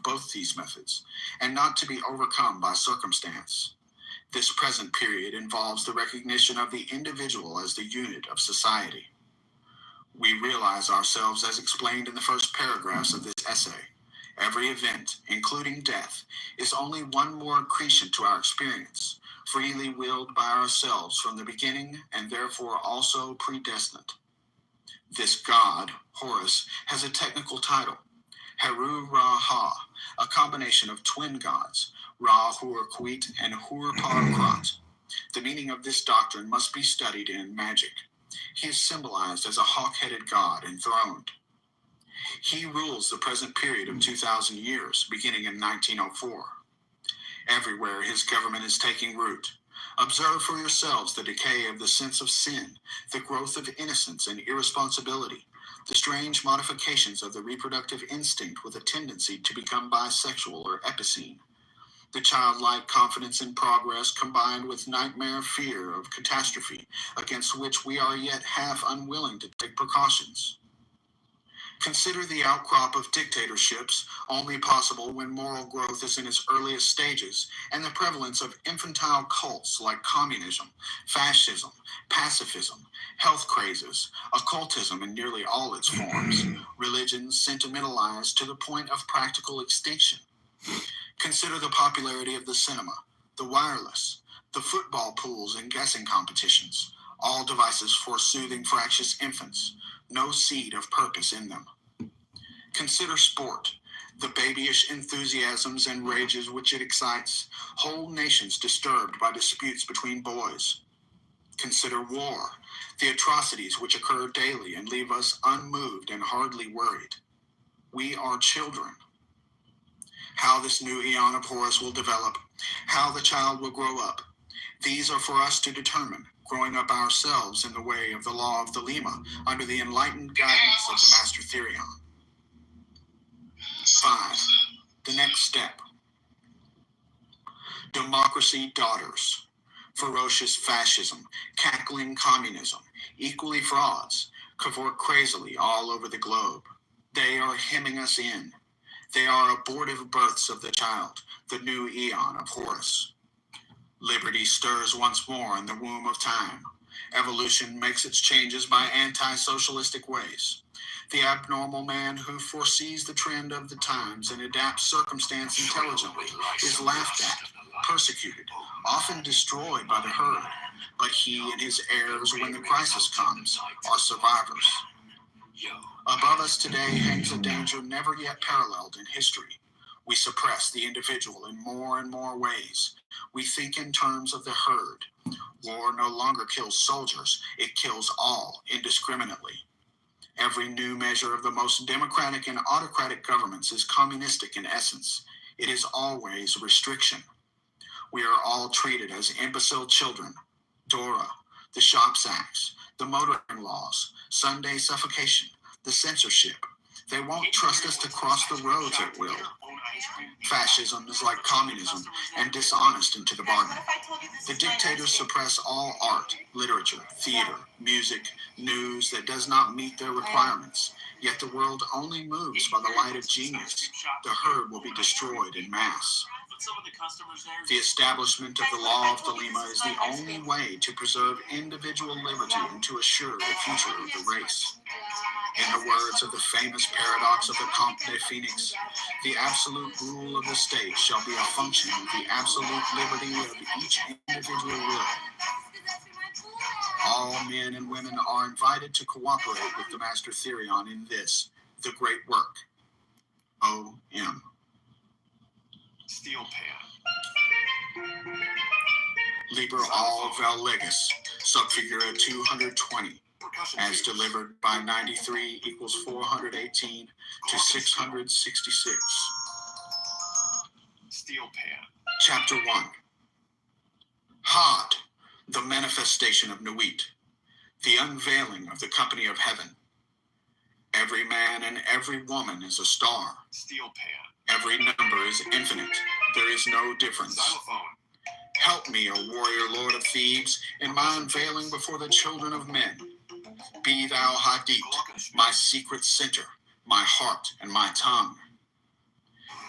both these methods, and not to be overcome by circumstance. This present period involves the recognition of the individual as the unit of society. We realize ourselves as explained in the first paragraphs of this essay. Every event, including death, is only one more accretion to our experience, freely willed by ourselves from the beginning and therefore also predestined. This god, Horus, has a technical title, Heru-Ra-Ha, a combination of twin gods, Ra-Hur-Kuit and Hur-Par-Krat. The meaning of this doctrine must be studied in magic. He is symbolized as a hawk-headed god enthroned. He rules the present period of 2,000 years, beginning in 1904. Everywhere his government is taking root. Observe for yourselves the decay of the sense of sin, the growth of innocence and irresponsibility, the strange modifications of the reproductive instinct with a tendency to become bisexual or epicene, the childlike confidence in progress combined with nightmare fear of catastrophe, against which we are yet half unwilling to take precautions. Consider the outcrop of dictatorships, only possible when moral growth is in its earliest stages, and the prevalence of infantile cults like communism, fascism, pacifism, health crazes, occultism in nearly all its forms, religions sentimentalized to the point of practical extinction. Consider the popularity of the cinema, the wireless, the football pools and guessing competitions, all devices for soothing fractious infants, no seed of purpose in them. Consider sport, the babyish enthusiasms and rages which it excites, whole nations disturbed by disputes between boys. Consider war, the atrocities which occur daily and leave us unmoved and hardly worried. We are children. How this new eon of Horus will develop, how the child will grow up, these are for us to determine, growing up ourselves in the way of the law of the Lima under the enlightened guidance of the Master Therion. 5. The next step. Democracy daughters. Ferocious fascism, cackling communism, equally frauds, cavort crazily all over the globe. They are hemming us in. They are abortive births of the child, the new eon of Horus. Liberty stirs once more in the womb of time. Evolution makes its changes by anti-socialistic ways. The abnormal man who foresees the trend of the times and adapts circumstance intelligently is laughed at, persecuted, often destroyed by the herd, but he and his heirs, when the crisis comes, are survivors. Above us today hangs a danger never yet paralleled in history. We suppress the individual in more and more ways. We think in terms of the herd. War no longer kills soldiers, it kills all indiscriminately. Every new measure of the most democratic and autocratic governments is communistic in essence. It is always restriction. We are all treated as imbecile children. DORA, the shops acts, the motoring laws, Sunday suffocation, the censorship. They won't trust us to cross the roads at will. Fascism is like communism and dishonest into the bargain. The dictators suppress all art, literature, theater, music, news that does not meet their requirements. Yet the world only moves by the light of genius. The herd will be destroyed in mass. The establishment of the law of the Lima is the only way to preserve individual liberty and to assure the future of the race. In the words of the famous paradox of the Comte de Phoenix, the absolute rule of the state shall be a function of the absolute liberty of each individual will. All men and women are invited to cooperate with the Master Therion in this, the great work. O.M. Steel pan. Liber al vel legis, subfigura 220. As delivered by 93 equals 418 to 666. Steel pan. Chapter 1. Hod, the manifestation of Nuit, the unveiling of the company of heaven. Every man and every woman is a star. Steel pan. Every number is infinite. There is no difference. Xylophone. Help me, O warrior lord of Thebes, in my unveiling before the children of men. Be thou Hadit, my secret center, my heart and my tongue.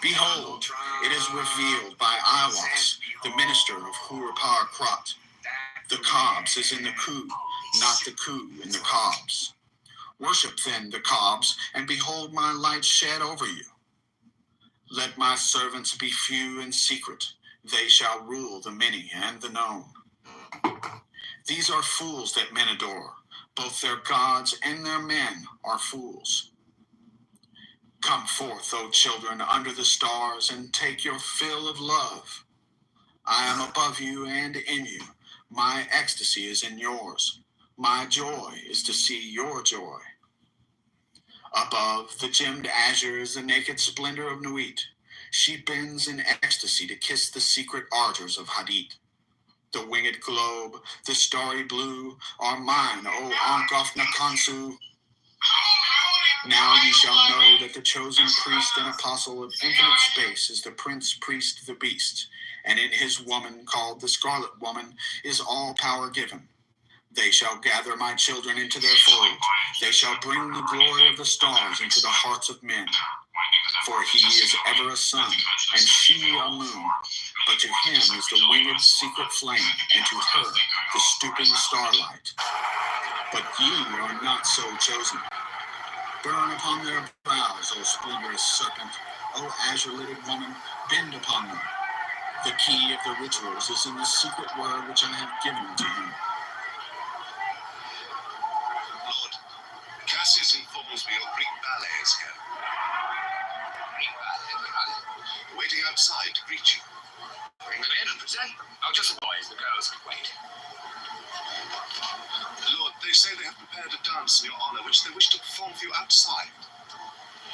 Behold, it is revealed by Iwas, the minister of Hurapar Krat. The cobs is in the coup, not the coup in the cobs. Worship then the cobs, and behold my light shed over you. Let my servants be few and secret, they shall rule the many and the known. These are fools that men adore, both their gods and their men are fools. Come forth, O children, under the stars, and take your fill of love. I am above you and in you. My ecstasy is in yours. My joy is to see your joy. Above, the gemmed azure is the naked splendor of Nuit. She bends in ecstasy to kiss the secret ardors of Hadit. The winged globe, the starry blue, are mine, O Ankof Nakansu. Now ye shall know that the chosen priest and apostle of infinite space is the prince priest the beast, and in his woman called the scarlet woman is all power given. They shall gather my children into their fold. They shall bring the glory of the stars into the hearts of men. For he is ever a sun, and she a moon. But to him is the winged secret flame, and to her the stooping starlight. But ye are not so chosen. Burn upon their brows, O splendorous serpent, O azure-lidded woman, bend upon them. The key of the rituals is in the secret word which I have given unto him. Lord, Cassius informs me your Greek ballet is here. Greek ballet? Waiting outside to greet you. Bring them in and present them. Oh, just the boys. The girls can wait. Lord, they say they have prepared a dance in your honor, which they wish to perform for you outside.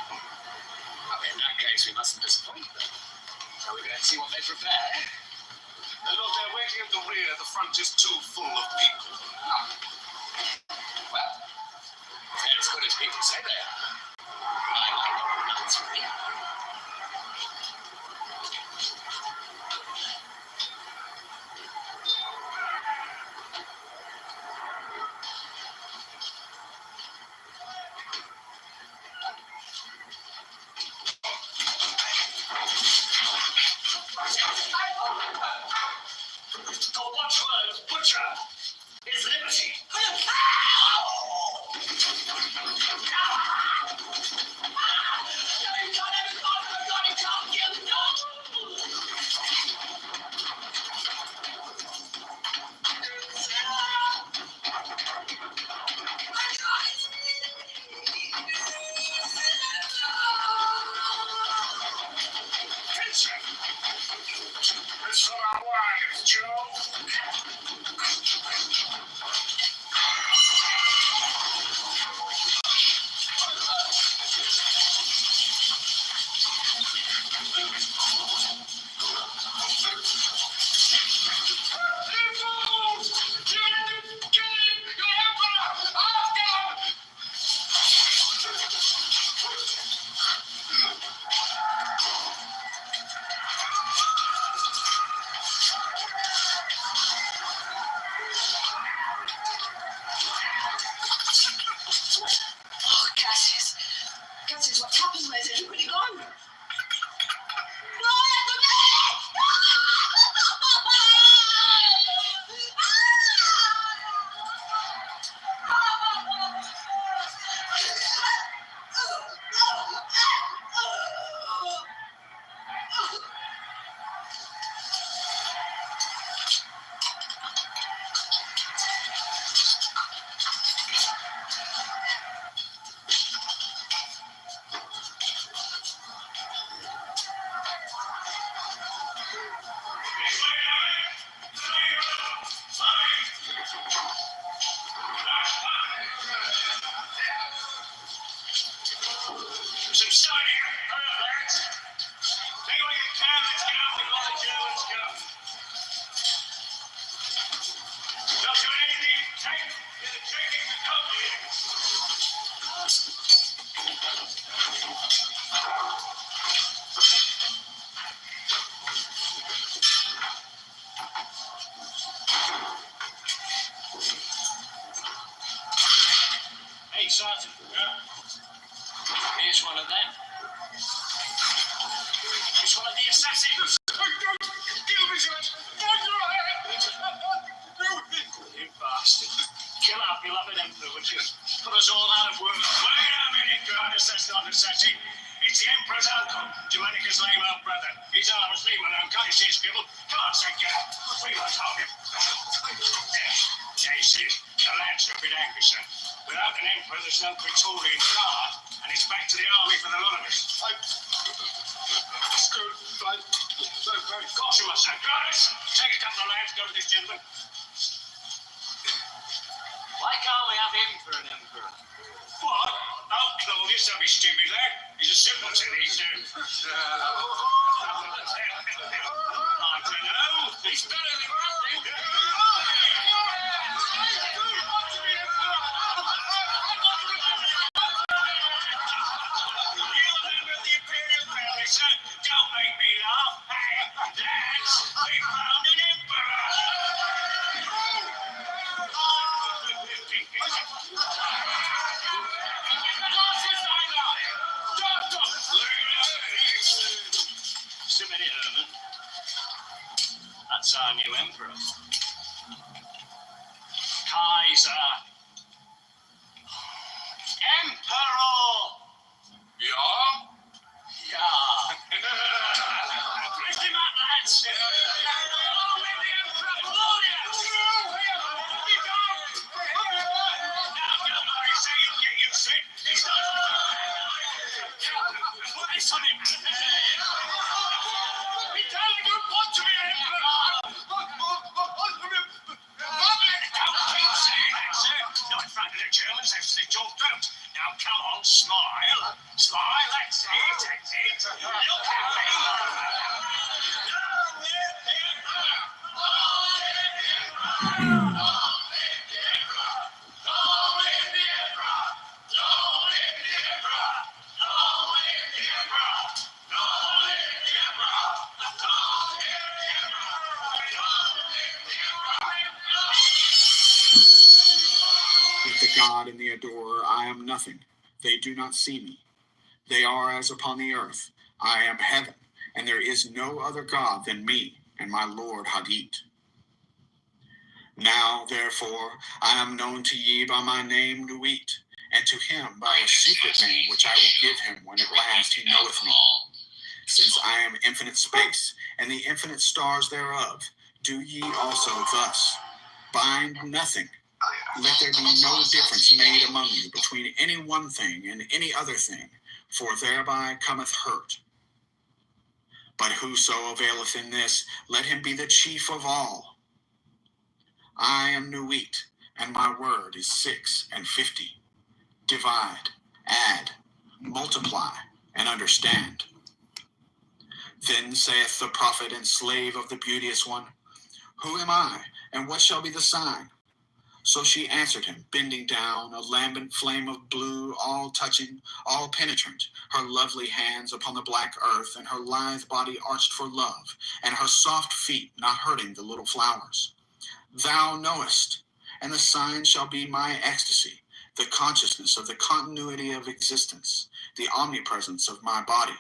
Well, in that case, we mustn't disappoint them. Shall we go and see what they prepare? Lord, they're waiting at the rear. The front is too full of people. Oh. Well, they're as good as people say they are. I like them. That's right. The watchword, butcher, is liberty. Attention! This for our wives, Joe. assassin! Kill me, sir! You bastard. Kill our beloved Emperor, would you? Put us all out of work. Wait a minute, Gradus, that's not assassin. It's the Emperor's uncle, Germanicus' lame old brother. He's armors, leave him alone. Can't you see his scribble? Come on, say, get up. We must hold him. There you see, the lad's a bit angry, sir. Without an Emperor, there's no Praetorian Guard, and it's back to the army for the lot of us. Of course you must, sir. Gradus, take a couple of lads, go to this gentleman. Why can't we have him for an emperor? What? Oh, Claudius, don't be stupid, lad. He's a simpleton, he's I don't know. He's better than nothing. You're a member of the Imperial family, sir. Don't make me laugh. Hey, lads, we found an emperor. Just a minute, Herman. That's our new emperor. Kaiser. Emperor! Yeah? Yeah. Lift him up, lads. Oh, with the Emperor Claudius! Now, don't worry, sir, you'll get used to it. He's not... Put this on him. He doesn't want to be emperor. Don't keep saying that, sir. Not in front of the Germans, they've slit your throat. Now, come on, smile. Smile, that's it, that's it. Look at me. With the God and the adorer, I am nothing. They do not see me. They are as upon the earth. I am heaven, and there is no other God than me and my Lord Hadit. Now, therefore, I am known to ye by my name Nuit, and to him by a secret name which I will give him when at last he knoweth me. Since I am infinite space, and the infinite stars thereof, do ye also thus. Bind nothing. Let there be no difference made among you between any one thing and any other thing, for thereby cometh hurt. But whoso availeth in this, let him be the chief of all. I am Nuit, and my word is 650. Divide, add, multiply, and understand. Then saith the prophet and slave of the beauteous one, Who am I, and what shall be the sign? So she answered him, bending down, a lambent flame of blue, all touching, all penetrant, her lovely hands upon the black earth, and her lithe body arched for love, and her soft feet not hurting the little flowers. Thou knowest, and the sign shall be my ecstasy, the consciousness of the continuity of existence, the omnipresence of my body.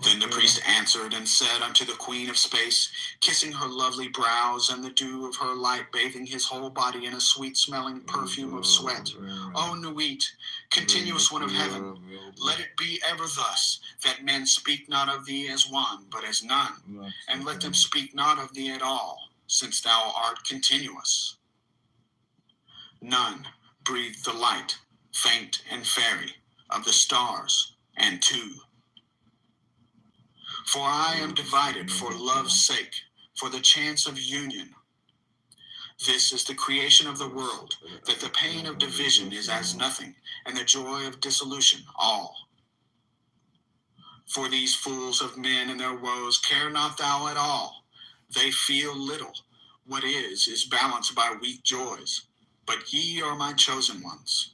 Then the priest answered and said unto the queen of space, kissing her lovely brows, and the dew of her light bathing his whole body in a sweet-smelling perfume of sweat, O Nuit, continuous one of heaven, let it be ever thus, that men speak not of thee as one, but as none, and let them speak not of thee at all, since thou art continuous. None breathe the light, faint and fairy, of the stars, and two. For I am divided for love's sake, for the chance of union. This is the creation of the world, that the pain of division is as nothing, and the joy of dissolution all. For these fools of men and their woes care not thou at all. They feel little. What is balanced by weak joys. But ye are my chosen ones.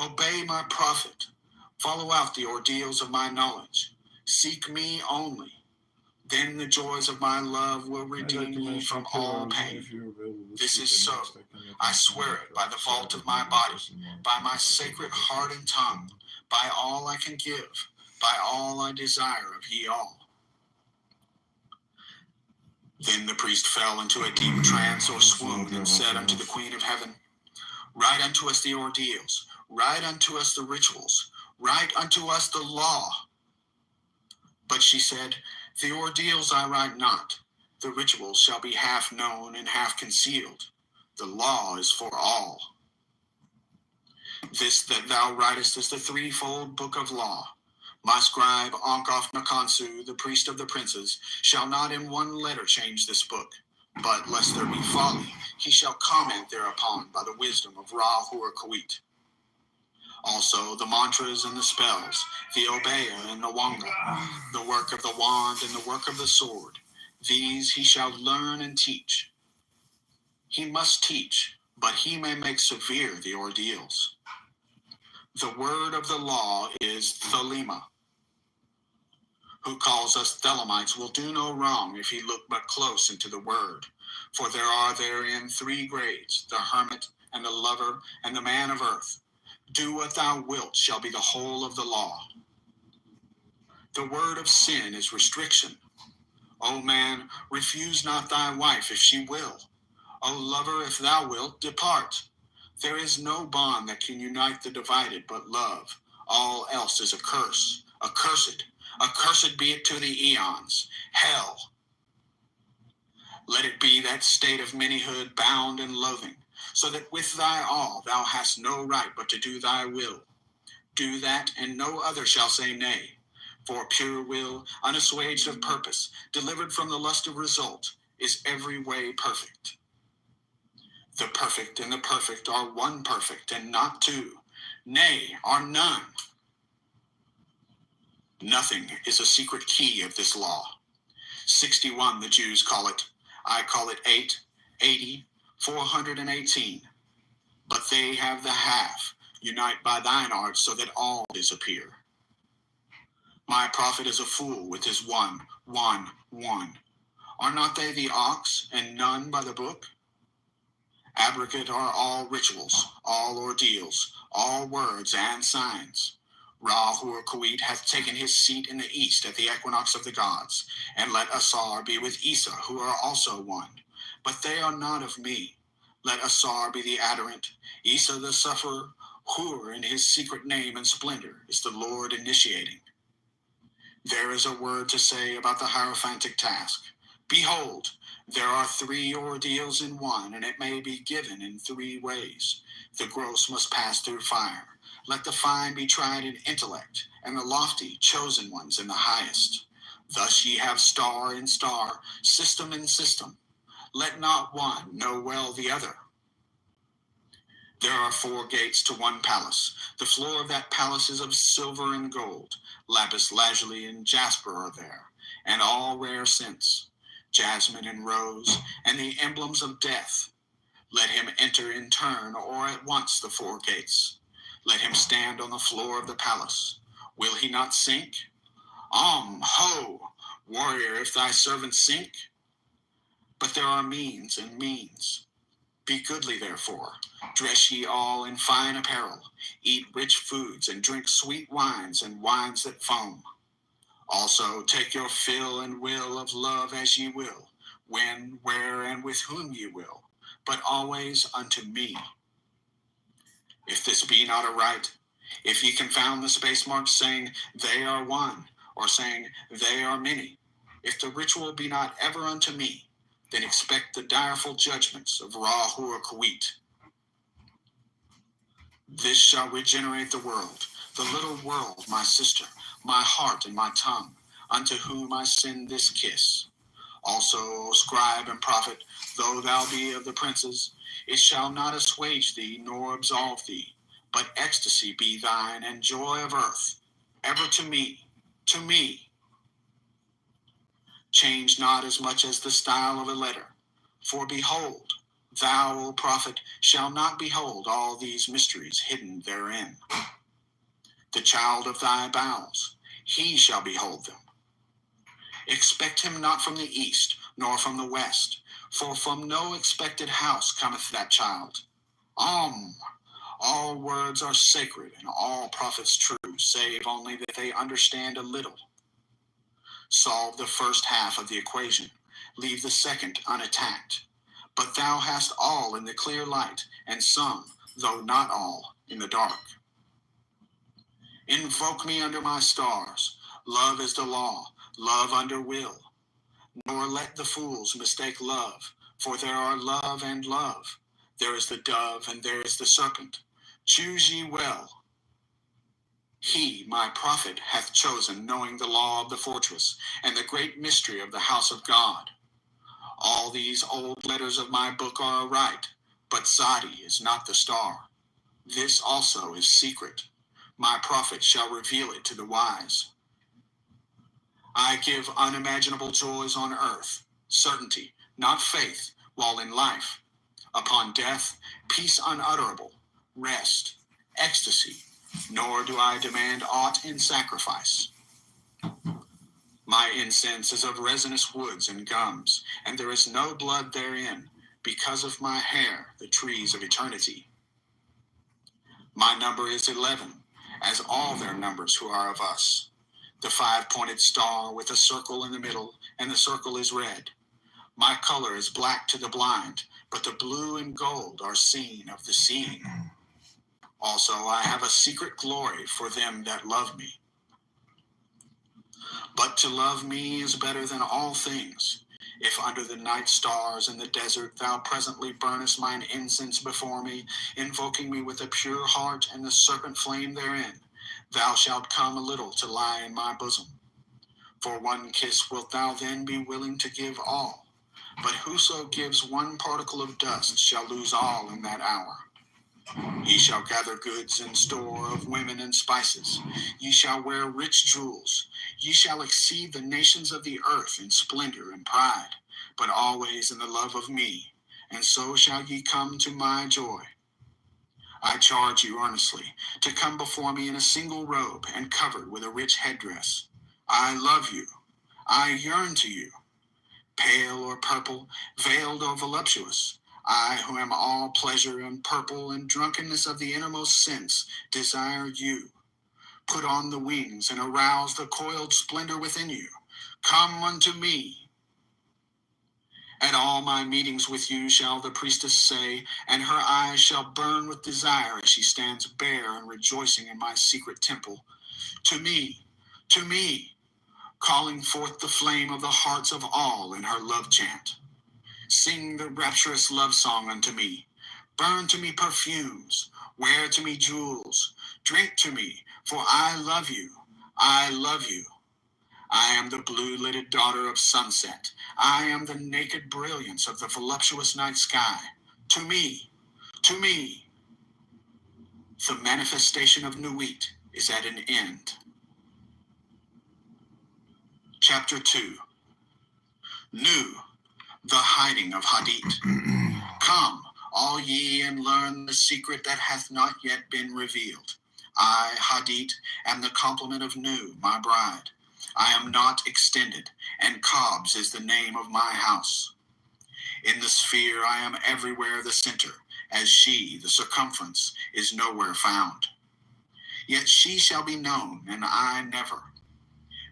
Obey my prophet. Follow out the ordeals of my knowledge. Seek me only. Then the joys of my love will redeem ye from all pain. This is so. I swear it by the vault of my body, by my sacred heart and tongue, by all I can give, by all I desire of ye all. Then the priest fell into a deep trance or swoon, and said unto the Queen of Heaven, Write unto us the ordeals, write unto us the rituals, write unto us the law. But she said, The ordeals I write not, the rituals shall be half known and half concealed. The law is for all. This that thou writest is the threefold book of law. My scribe Onkof Nakansu, the priest of the princes, shall not in one letter change this book, but lest there be folly, he shall comment thereupon by the wisdom of Ra-Hur Kawit. Also the mantras and the spells, the obeya and the wanga, the work of the wand and the work of the sword, these he shall learn and teach. He must teach, but he may make severe the ordeals. The word of the law is Thelema. Who calls us Thelemites will do no wrong if he look but close into the word. For there are therein three grades, the hermit and the lover and the man of earth. Do what thou wilt shall be the whole of the law. The word of sin is restriction. O man, refuse not thy wife if she will. O lover, if thou wilt, depart. There is no bond that can unite the divided but love. All else is a curse, accursed. Accursed be it to the eons. Hell. Let it be that state of manyhood, bound and loathing, so that with thy all thou hast no right but to do thy will. Do that, and no other shall say nay. For pure will, unassuaged of purpose, delivered from the lust of result, is every way perfect. The perfect and the perfect are one perfect, and not two. Nay, are none. Nothing is a secret key of this law. 61 the Jews call it. I call it 8, 80, 418. But they have the half. Unite by thine art so that all disappear. My prophet is a fool with his one. Are not they the ox, and none by the book? Abrogate are all rituals, all ordeals, all words and signs. Ra-Hur Kawit hath taken his seat in the east at the equinox of the gods, and let Asar be with Issa, who are also one. But they are not of me. Let Asar be the adorant, Issa the sufferer, Hur in his secret name and splendor is the Lord initiating. There is a word to say about the hierophantic task. Behold, there are three ordeals in one, and it may be given in three ways. The gross must pass through fire. Let the fine be tried in intellect, and the lofty chosen ones in the highest. Thus ye have star in star, system in system. Let not one know well the other. There are 4 gates to one palace. The floor of that palace is of silver and gold. Lapis lazuli and jasper are there, and all rare scents, jasmine and rose, and the emblems of death. Let him enter in turn or at once the 4 gates. Let him stand on the floor of the palace. Will he not sink? Ho, warrior, if thy servants sink. But there are means and means. Be goodly therefore, dress ye all in fine apparel, eat rich foods and drink sweet wines and wines that foam. Also take your fill and will of love as ye will, when, where, and with whom ye will, but always unto me. If this be not aright, if ye confound the space marks saying, they are one, or saying, they are many, if the ritual be not ever unto me, then expect the direful judgments of Ra-Hur Kawit. This shall regenerate the world, the little world, my sister, my heart and my tongue, unto whom I send this kiss. Also, O scribe and prophet, though thou be of the princes, it shall not assuage thee nor absolve thee, but ecstasy be thine and joy of earth, ever to me, to me. Change not as much as the style of a letter, for behold, thou, O prophet, shall not behold all these mysteries hidden therein. The child of thy bowels, he shall behold them. Expect him not from the east, nor from the west, for from no expected house cometh that child. All words are sacred, and all prophets true. true, save only that they understand a little. Solve the first half of the equation, leave the second unattacked. But thou hast all in the clear light, and some, though not all, in the dark. Invoke me under my stars. Love is the law, love under will. Nor let the fools mistake love, for there are love and love. There is the dove and there is the serpent. Choose ye well. He, my prophet, hath chosen, knowing the law of the fortress, and the great mystery of the house of God. All these old letters of my book are aright, but Sadi is not the star. This also is secret. My prophet shall reveal it to the wise. I give unimaginable joys on earth, certainty, not faith, while in life. Upon death, peace unutterable, rest, ecstasy, nor do I demand aught in sacrifice. My incense is of resinous woods and gums, and there is no blood therein, because of my hair, the trees of eternity. My number is 11, as all their numbers who are of us. The 5-pointed star with a circle in the middle, and the circle is red. My color is black to the blind, but the blue and gold are seen of the seeing. Also I have a secret glory for them that love me. But to love me is better than all things. If under the night stars in the desert thou presently burnest mine incense before me, invoking me with a pure heart and the serpent flame therein, thou shalt come a little to lie in my bosom. For one kiss wilt thou then be willing to give all. But whoso gives one particle of dust shall lose all in that hour. Ye shall gather goods and store of women and spices. Ye shall wear rich jewels. Ye shall exceed the nations of the earth in splendor and pride, but always in the love of me, and so shall ye come to my joy. I charge you earnestly to come before me in a single robe and covered with a rich headdress. I love you. I yearn to you. Pale or purple, veiled or voluptuous, I, who am all pleasure and purple and drunkenness of the innermost sense, desire you. Put on the wings and arouse the coiled splendor within you. Come unto me. At all my meetings with you shall the priestess say, and her eyes shall burn with desire as she stands bare and rejoicing in my secret temple. To me, calling forth the flame of the hearts of all in her love chant. Sing the rapturous love song unto me. Burn to me perfumes. Wear to me jewels. Drink to me, for I love you. I love you. I am the blue-lidded daughter of sunset. I am the naked brilliance of the voluptuous night sky. To me, the manifestation of Nuit is at an end. Chapter 2. Nu, the hiding of Hadit. Come, all ye, and learn the secret that hath not yet been revealed. I, Hadit, am the complement of Nu, my bride. I am not extended, and Cobs is the name of my house. In the sphere I am everywhere the center, as she, the circumference, is nowhere found. Yet she shall be known, and I never.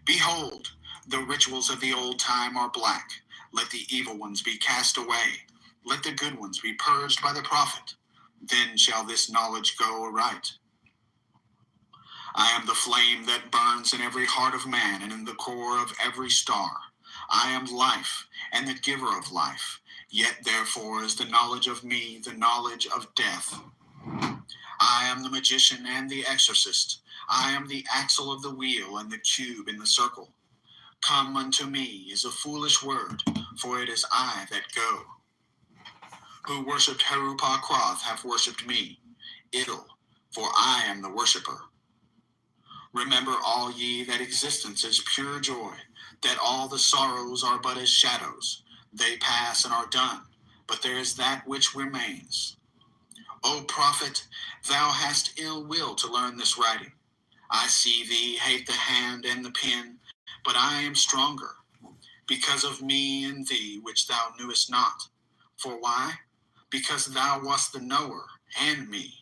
Behold, the rituals of the old time are black. Let the evil ones be cast away. Let the good ones be purged by the prophet. Then shall this knowledge go aright. I am the flame that burns in every heart of man and in the core of every star. I am life and the giver of life. Yet therefore is the knowledge of me the knowledge of death. I am the magician and the exorcist. I am the axle of the wheel and the cube in the circle. Come unto me is a foolish word, for it is I that go. Who worshipped Heru-Pa-Quoth have worshipped me, Idol, for I am the worshipper. Remember all ye that existence is pure joy, that all the sorrows are but as shadows. They pass and are done, but there is that which remains. O prophet, thou hast ill will to learn this writing. I see thee hate the hand and the pen, but I am stronger, because of me and thee which thou knewest not. For why? Because thou wast the knower and me.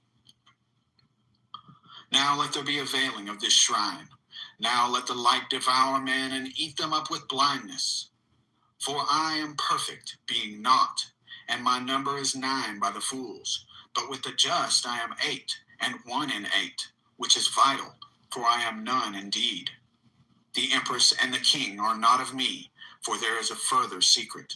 Now let there be a veiling of this shrine. Now let the light devour men and eat them up with blindness. For I am perfect, being naught, and my number is 9 by the fools. But with the just I am 8, and 1 in 8, which is vital, for I am none indeed. The empress and the king are not of me, for there is a further secret.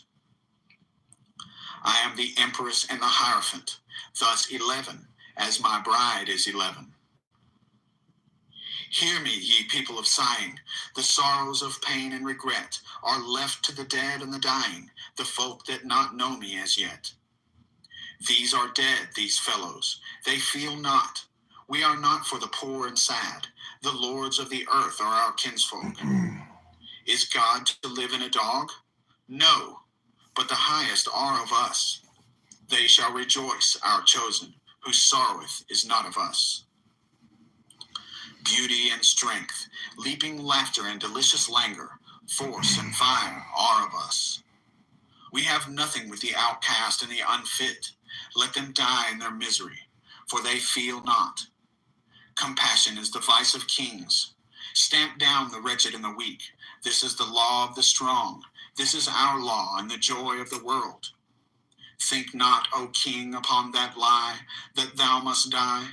I am the empress and the hierophant, thus 11, as my bride is 11. Hear me, ye people of sighing. The sorrows of pain and regret are left to the dead and the dying, the folk that not know me as yet. These are dead, these fellows. They feel not. We are not for the poor and sad. The lords of the earth are our kinsfolk. Is God to live in a dog? No, but the highest are of us. They shall rejoice, our chosen, whose sorroweth is not of us. Beauty and strength, leaping laughter and delicious languor, force and fire are of us. We have nothing with the outcast and the unfit. Let them die in their misery, for they feel not. Compassion is the vice of kings. Stamp down the wretched and the weak. This is the law of the strong. This is our law and the joy of the world. Think not, O king, upon that lie, that thou must die.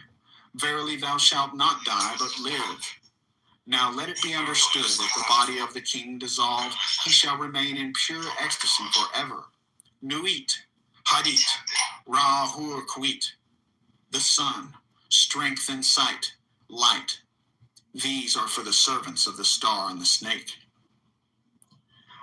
Verily thou shalt not die, but live. Now let it be understood, if the body of the king dissolve, he shall remain in pure ecstasy forever. Nuit, hadit, ra-hur kuit. The sun, strength and sight, light. These are for the servants of the star and the snake.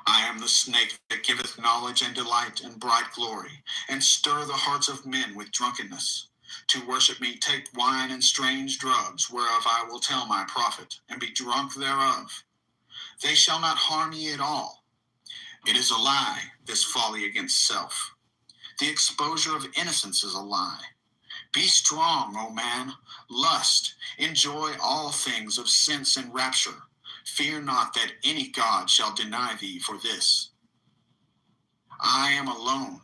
I am the snake that giveth knowledge and delight and bright glory, and stir the hearts of men with drunkenness. To worship me take wine and strange drugs, whereof I will tell my prophet, and be drunk thereof. They shall not harm ye at all. It is a lie, this folly against self. The exposure of innocence is a lie. Be strong, O man, lust, enjoy all things of sense and rapture. Fear not that any God shall deny thee for this. I am alone.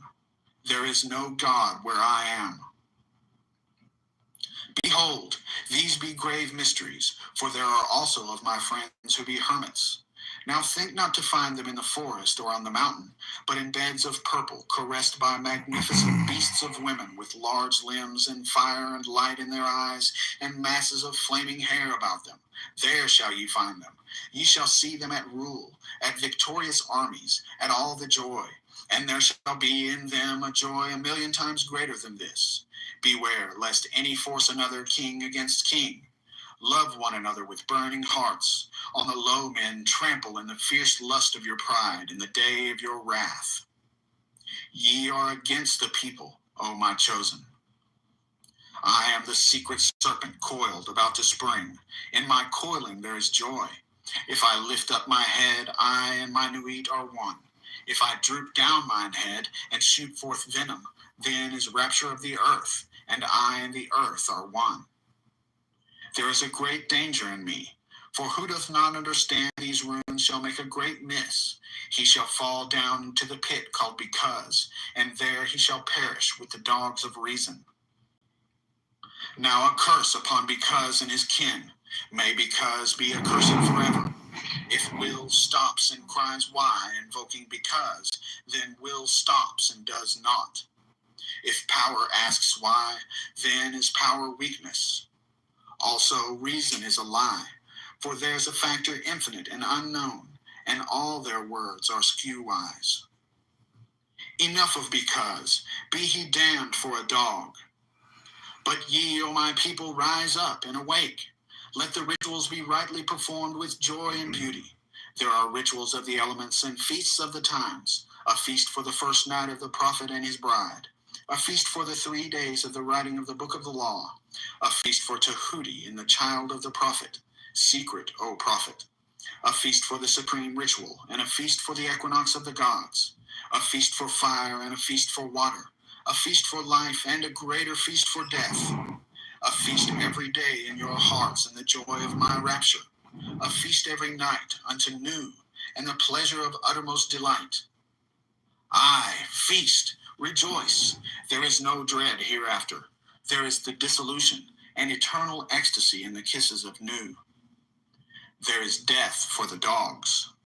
There is no God where I am. Behold, these be grave mysteries, for there are also of my friends who be hermits. Now think not to find them in the forest or on the mountain, but in beds of purple, caressed by magnificent beasts of women with large limbs and fire and light in their eyes, and masses of flaming hair about them. There shall ye find them. Ye shall see them at rule, at victorious armies, at all the joy. And there shall be in them a joy 1,000,000 times greater than this. Beware lest any force another king against king. Love one another with burning hearts. On the low men trample in the fierce lust of your pride in the day of your wrath. Ye are against the people, O my chosen. I am the secret serpent coiled about to spring. In my coiling there is joy. If I lift up my head, I and my Nuit are one. If I droop down mine head and shoot forth venom, then is rapture of the earth, and I and the earth are one. There is a great danger in me, for who doth not understand these runes shall make a great miss. He shall fall down into the pit called Because, and there he shall perish with the dogs of reason. Now a curse upon Because and his kin. May Because be accursed forever. If will stops and cries why, invoking Because, then will stops and does not. If power asks why, then is power weakness. Also, reason is a lie, for there's a factor infinite and unknown, and all their words are skew-wise. Enough of Because, be he damned for a dog. But ye, O my people, rise up and awake. Let the rituals be rightly performed with joy and beauty. There are rituals of the elements and feasts of the times, a feast for the first night of the prophet and his bride, a feast for the 3 days of the writing of the book of the law, a feast for Tahuti and the child of the prophet, secret, O prophet, a feast for the supreme ritual, and a feast for the equinox of the gods, a feast for fire and a feast for water, a feast for life and a greater feast for death, a feast every day in your hearts in the joy of my rapture, a feast every night unto new and the pleasure of uttermost delight. Aye, feast, rejoice. There is no dread hereafter. There is the dissolution, and eternal ecstasy in the kisses of new. There is death for the dogs,